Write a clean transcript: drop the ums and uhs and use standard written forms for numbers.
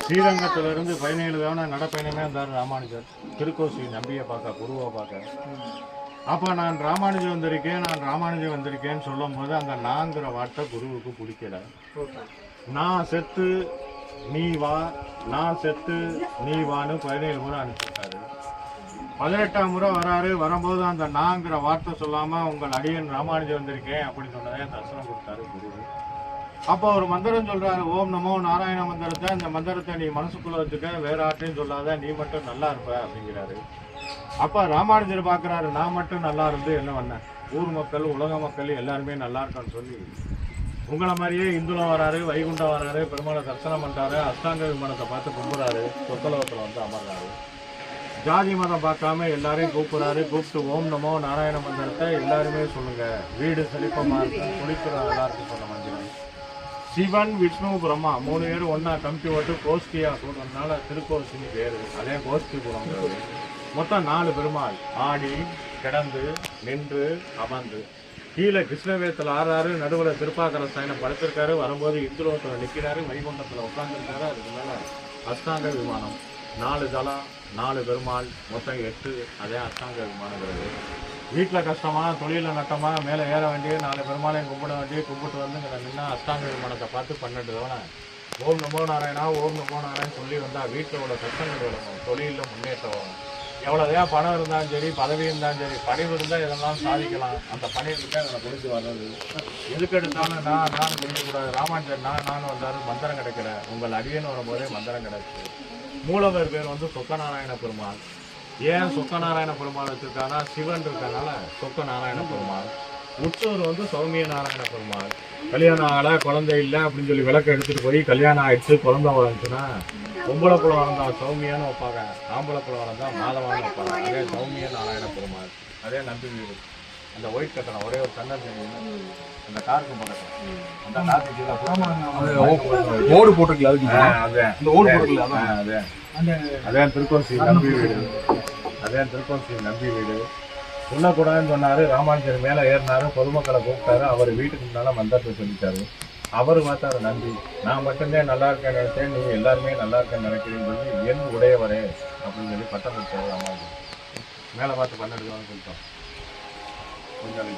ஸ்ரீரங்கத்திலிருந்து 17 தவணை நடப்பயணமே இருந்தார் ராமானுஜர். திருக்கோசி நம்பியை பார்க்க, குருவை பார்க்க. அப்போ நான் ராமானுஜம் வந்திருக்கேன்னு சொல்லும் போது அந்த நாங்கிற வார்த்தை குருவுக்கு பிடிக்கல. நான் செத்து நீ வா, நான் செத்து நீ வான்னு 17 முறை அனுப்பிட்டாரு. 18ஆம் முறை வராரு. வரும்போது அந்த நாங்கிற வார்த்தை சொல்லாம உங்கள் அடியன் ராமானுஜம் வந்திருக்கேன் அப்படின்னு சொன்னதே தரிசனம் கொடுத்தாரு குரு. அப்போ ஒரு மந்திரம் சொல்றாரு, ஓம் நமோ நாராயண மந்திரத்தை. இந்த மந்திரத்தை நீ மனசுக்குள்ள வச்சுக்க, வேற ஆட்டையும் சொல்லாத, நீ மட்டும் நல்லா இருப்ப அப்படிங்கிறாரு. அப்ப ராமானுஜர் பாக்குறாரு, நான் மட்டும் நல்லா இருந்து என்ன பண்ண, ஊர் மக்கள் உலக மக்கள் எல்லாருமே நல்லா இருக்கான்னு சொல்லி உங்களை மாதிரியே இந்துலம் வராரு, வைகுண்டம் வராரு, பெருமாளை தரிசனம் பண்றாரு, அஷ்டாங்க விமானத்தை பார்த்து கும்புறாரு, சொத்தலோகத்துல வந்து அமர்றாரு. ஜாதி மதம் பார்க்காம எல்லாரையும் கூப்பிடுறாரு. கூப்பிட்டு ஓம் நமோ நாராயண மந்திரத்தை எல்லாருமே சொல்லுங்க, வீடு செழிப்பமா இருக்கும், குளிக்கிற எல்லாருக்கும் சொன்ன மந்திரம். சிவன் விஷ்ணு பிரம்மா 3 பேரும் ஒன்னா கம்பி ஓட்டு கோஷ்டியா சொல்றதுனால திருக்கோஷ்டின்னு பேரு. அதே கோஷ்டிபுரம். மொத்தம் 4 பெருமாள் ஆடி கிடந்து நின்று அமர்ந்து. கீழே கிருஷ்ணவேத்தில் ஆறாரு, நடுவில் திருப்பாக்கர சாயனம் படுத்திருக்காரு. வரும்போது இந்துலோகத்தில் நிற்கிறாரு, வைகுண்டத்தில் உட்காந்துருக்காரு. அதுக்கு மேலே அஷ்டாங்க விமானம். 4 தலம், 4 பெருமாள், மொத்தம் 8. அதே அஷ்டாங்க விமானங்கிறது. வீட்டில் கஷ்டமா, தொழிலில் நட்டமா, மேலே ஏற வேண்டிய 4 பெருமாளையும் கும்பிட வேண்டிய, கும்பிட்டு வந்து நின்னா அஷ்டாங்க விமானத்தை பார்த்து 12 தவணை ஓம் நமோ நாராயணா, ஓம் நமோ நாராயணன் சொல்லி வந்தால் வீட்டில் உள்ள கஷ்டங்கள் விளங்கும், தொழிலில் முன்னேற்றம் வரும். எவ்வளோதான் பணம் இருந்தாலும் சரி, பதவி இருந்தாலும் சரி, பணிவு இருந்தால் இதெல்லாம் சாதிக்கலாம். அந்த பணிவுக்கு அதில் புரிஞ்சு வர்றது. எதுக்கு எடுத்தாலும் நான் புரிஞ்சக்கூடாது. ராமானுஜர் நான் வந்தார், மந்திரம் கிடைக்கிற. உங்கள் அடியன்னு வரும்போதே மந்திரம் கிடைச்சு. மூலவர் பேர் வந்து சொக்கநாராயண பெருமாள். ஏன் சொக்கநாராயண பெருமாள் வச்சிருக்காங்கன்னா, சிவன் இருக்கனால சொக்கநாராயண பெருமாள். உற்சவர் வந்து சௌமிய நாராயண பெருமாள். கல்யாணம் ஆகலை, குழந்தை இல்லை அப்படின்னு சொல்லி விளக்க எடுத்துகிட்டு போய் கல்யாணம் ஆயிடுச்சு, குழந்தை வளர்ந்துச்சுன்னா பொம்பளை புலம் வளர்ந்தா சௌமியான்னு வைப்பாங்க, ஆம்பளை புலம் வளர்ந்தா மாதவான்னு வைப்பாங்க. அதே சௌமிய நாராயண பெருமாள். அதே நம்பி வீடு. அந்த ஒயிட் கட்டணம் ஒரே ஒரு கண்ணன் தெரியும், அந்த காருக்கு பக்கத்தில் அந்த காருக்கு ஓடு போட்டிருக்கல, அதே திருக்கோசி நம்பி வீடு. அதே திருக்கோசி நம்பி வீடு. சொல்லக்கூடாதுன்னு சொன்னாரு. ராமானுஜர் மேலே ஏறினாரு, பொதுமக்களை கூப்பிட்டாரு. அவர் வீட்டுக்கு முன்னால மந்திரத்தை சொல்லிட்டாரு. அவர் பார்த்தாரு, நம்பி நான் மட்டும்தான் நல்லா இருக்கேன்னு நினைச்சேன், நீங்க எல்லாருமே நல்லா இருக்கேன்னு நினைக்கிறீங்கன்னு சொல்லி என் உடையவரே அப்படின்னு சொல்லி பட்டம் கொடுத்தாரு. ராமானுஜர் மேலே பார்த்து 12 தான் சொல்லிட்டோம். கொஞ்சம்